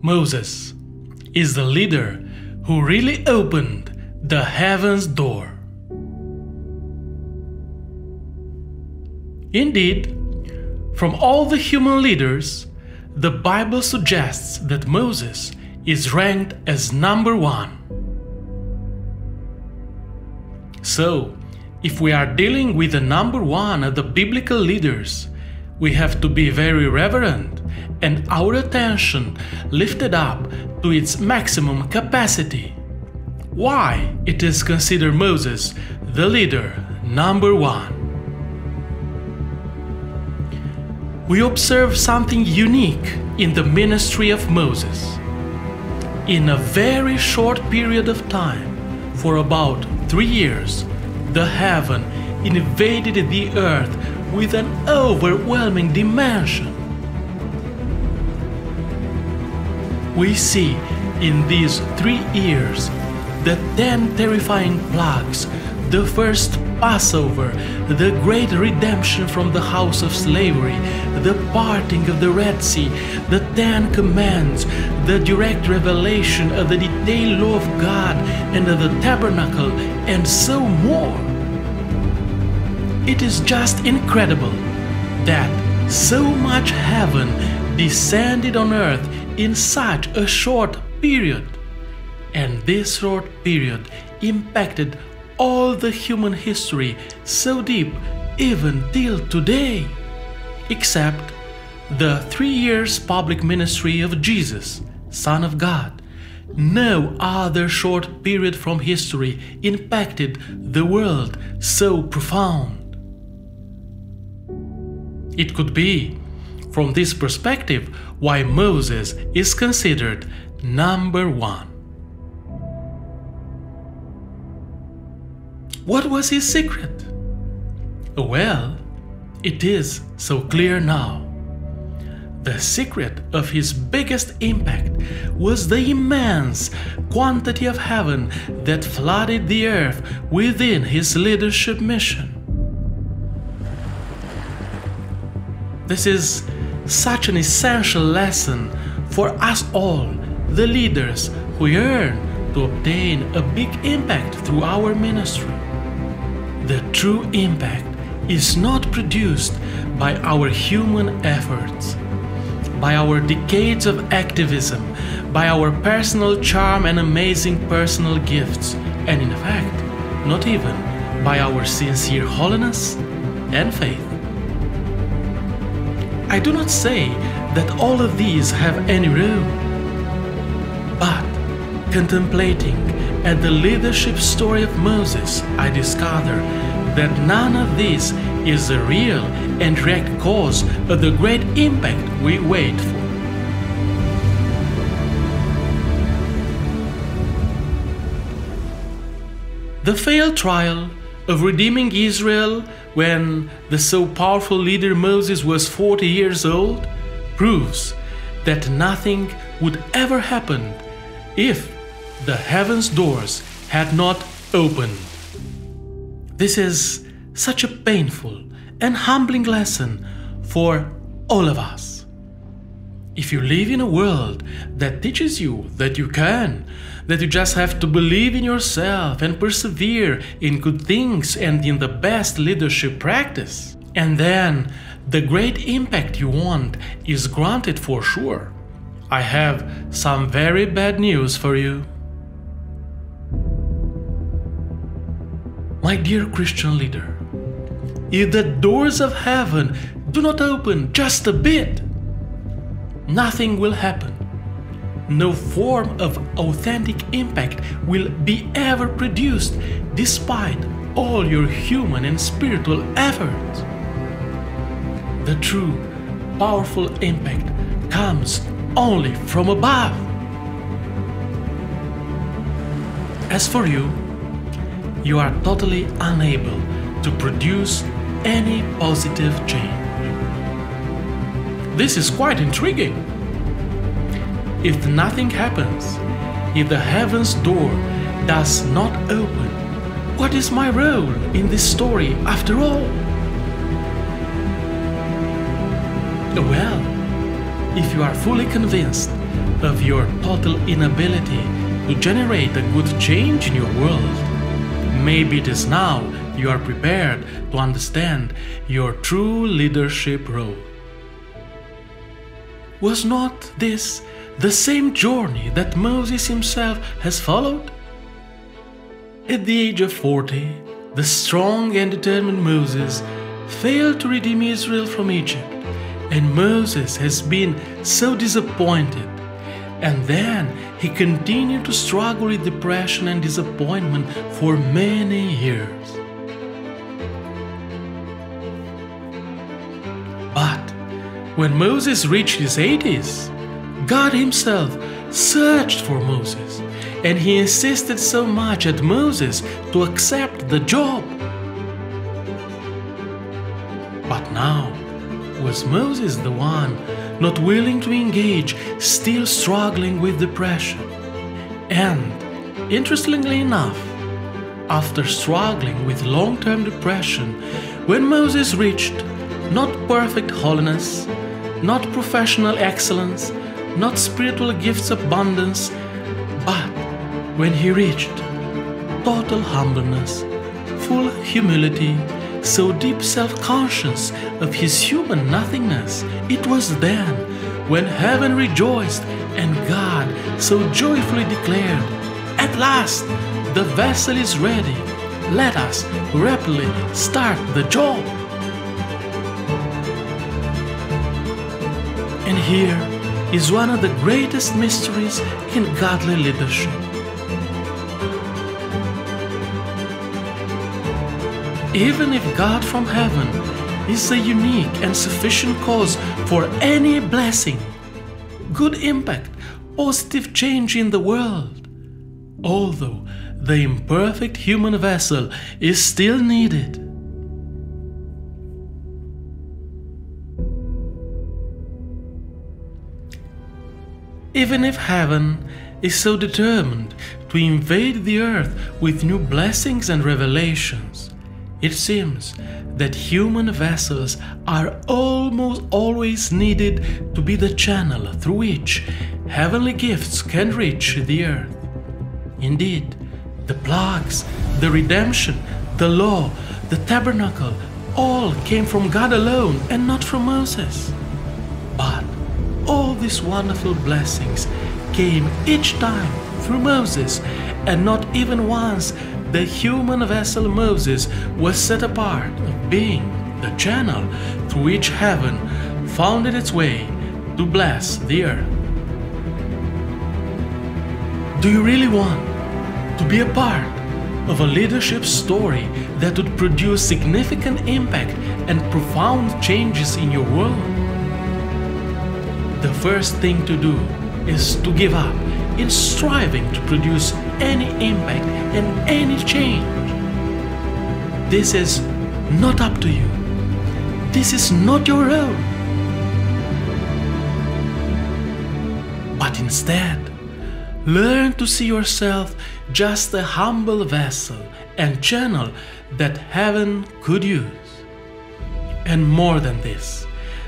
Moses is the leader who really opened the heaven's door. Indeed, from all the human leaders, the Bible suggests that Moses is ranked as number one. So, if we are dealing with the number one of the biblical leaders, we have to be very reverent and our attention lifted up to its maximum capacity. Why it is considered Moses the leader number one? We observe something unique in the ministry of Moses. In a very short period of time, for about 3 years, the heaven invaded the earth with an overwhelming dimension. We see in these 3 years the 10 terrifying plagues, the first Passover, the great redemption from the house of slavery, the parting of the Red Sea, the 10 Commandments, the direct revelation of the detailed law of God and of the tabernacle, and so more. It is just incredible that so much heaven descended on earth in such a short period, and this short period impacted all the human history so deep even till today, except the 3 years public ministry of Jesus, Son of God. No other short period from history impacted the world so profound. It could be, from this perspective, why Moses is considered number one. What was his secret? Well, it is so clear now. The secret of his biggest impact was the immense quantity of heaven that flooded the earth within his leadership mission. This is such an essential lesson for us all, the leaders who yearn to obtain a big impact through our ministry. The true impact is not produced by our human efforts, by our decades of activism, by our personal charm and amazing personal gifts, and in fact, not even by our sincere holiness and faith. I do not say that all of these have any role, but contemplating at the leadership story of Moses, I discover that none of this is the real and direct cause of the great impact we wait for. The failed trial of redeeming Israel when the so powerful leader Moses was 40 years old proves that nothing would ever happen if the heaven's doors had not opened. This is such a painful and humbling lesson for all of us. If you live in a world that teaches you that you can, that you just have to believe in yourself and persevere in good things and in the best leadership practice, and then the great impact you want is granted for sure, I have some very bad news for you. My dear Christian leader, if the doors of heaven do not open just a bit, nothing will happen. No form of authentic impact will be ever produced despite all your human and spiritual efforts. The true, powerful impact comes only from above. As for you, you are totally unable to produce any positive change. This is quite intriguing. If nothing happens, if the heaven's door does not open, what is my role in this story after all? Well, if you are fully convinced of your total inability to generate a good change in your world. Maybe it is now you are prepared to understand your true leadership role. Was not this the same journey that Moses himself has followed? At the age of 40, the strong and determined Moses failed to redeem Israel from Egypt, and Moses has been so disappointed. And then he continued to struggle with depression and disappointment for many years. But when Moses reached his 80s, God himself searched for Moses, and he insisted so much at Moses to accept the job. But now, was Moses the one not willing to engage, still struggling with depression? And, interestingly enough, after struggling with long-term depression, when Moses reached not perfect holiness, not professional excellence, not spiritual gifts abundance, but when he reached total humbleness, full humility, so deep self-conscious of his human nothingness, it was then when heaven rejoiced and God so joyfully declared, "At last, the vessel is ready. Let us rapidly start the job." And here is one of the greatest mysteries in godly leadership. Even if God from heaven is a unique and sufficient cause for any blessing, good impact, positive change in the world, although the imperfect human vessel is still needed. Even if heaven is so determined to invade the earth with new blessings and revelations, it seems that human vessels are almost always needed to be the channel through which heavenly gifts can reach the earth. Indeed, the plagues, the redemption, the law, the tabernacle, all came from God alone and not from Moses. But all these wonderful blessings came each time through Moses, and not even once the human vessel Moses was set apart of being the channel through which heaven found its way to bless the earth. Do you really want to be a part of a leadership story that would produce significant impact and profound changes in your world? The first thing to do is to give up in striving to produce any impact and any change. This is not up to you. This is not your own. But instead, learn to see yourself just a humble vessel and channel that heaven could use. And more than this,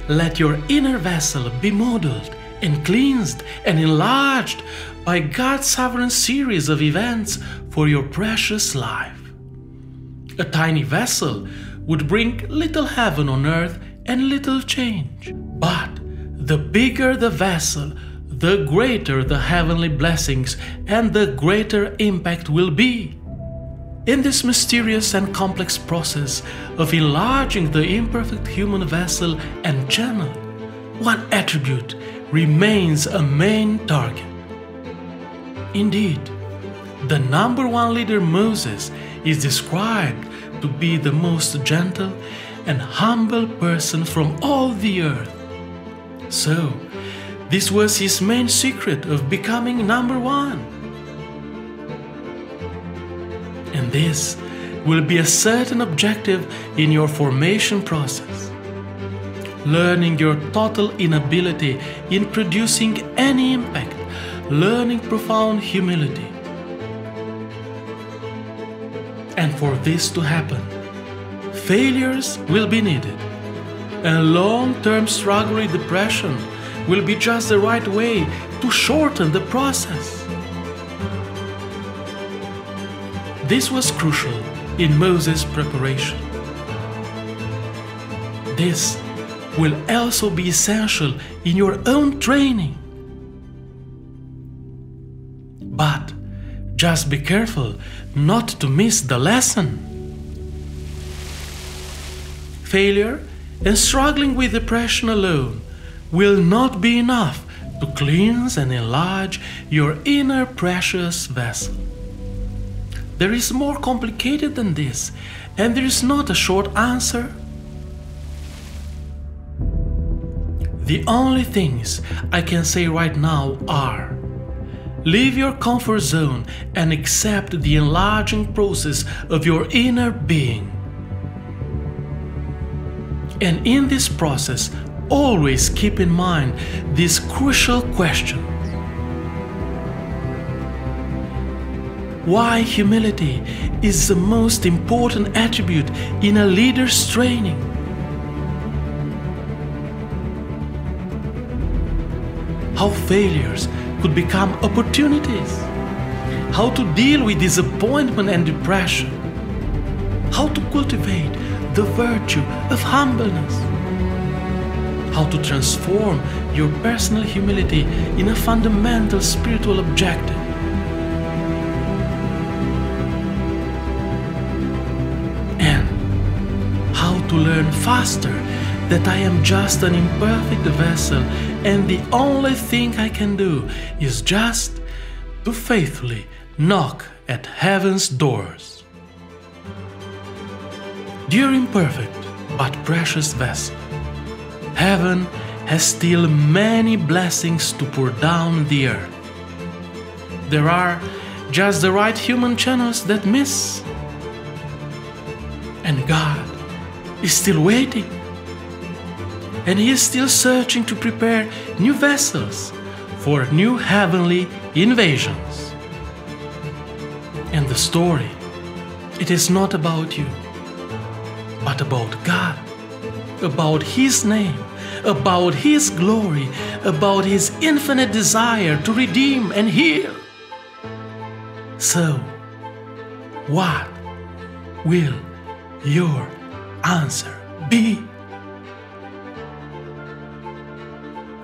let your inner vessel be modeled and cleansed and enlarged by God's sovereign series of events for your precious life. A tiny vessel would bring little heaven on earth and little change. But the bigger the vessel, the greater the heavenly blessings and the greater impact will be. In this mysterious and complex process of enlarging the imperfect human vessel and channel, one attribute remains a main target. Indeed, the number one leader Moses is described to be the most gentle and humble person from all the earth. So, this was his main secret of becoming number one. And this will be a certain objective in your formation process. Learning your total inability in producing any impact, learning profound humility. And for this to happen, failures will be needed, and long-term struggle with depression will be just the right way to shorten the process. This was crucial in Moses' preparation. This will also be essential in your own training. But just be careful not to miss the lesson. Failure and struggling with depression alone will not be enough to cleanse and enlarge your inner precious vessel. There is more complicated than this, and there is not a short answer. The only things I can say right now are: leave your comfort zone and accept the enlarging process of your inner being. And in this process, always keep in mind this crucial question: why humility is the most important attribute in a leader's training? How failures could become opportunities? How to deal with disappointment and depression? How to cultivate the virtue of humbleness? How to transform your personal humility in a fundamental spiritual objective? And how to learn faster that I am just an imperfect vessel, and the only thing I can do is just to faithfully knock at heaven's doors. Dear imperfect but precious vessel, heaven has still many blessings to pour down on the earth. There are just the right human channels that miss. And God is still waiting. And He is still searching to prepare new vessels for new heavenly invasions. And the story, it is not about you, but about God, about His name, about His glory, about His infinite desire to redeem and heal. So, what will your answer be?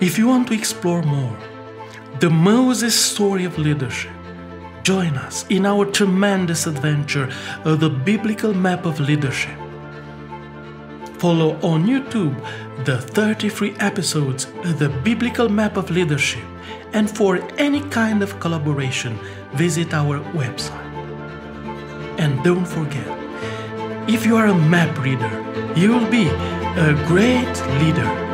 If you want to explore more the Moses story of leadership, join us in our tremendous adventure of the biblical map of leadership. Follow on YouTube the 33 episodes of the biblical map of leadership, and for any kind of collaboration, visit our website. And don't forget, if you are a map reader, you will be a great leader.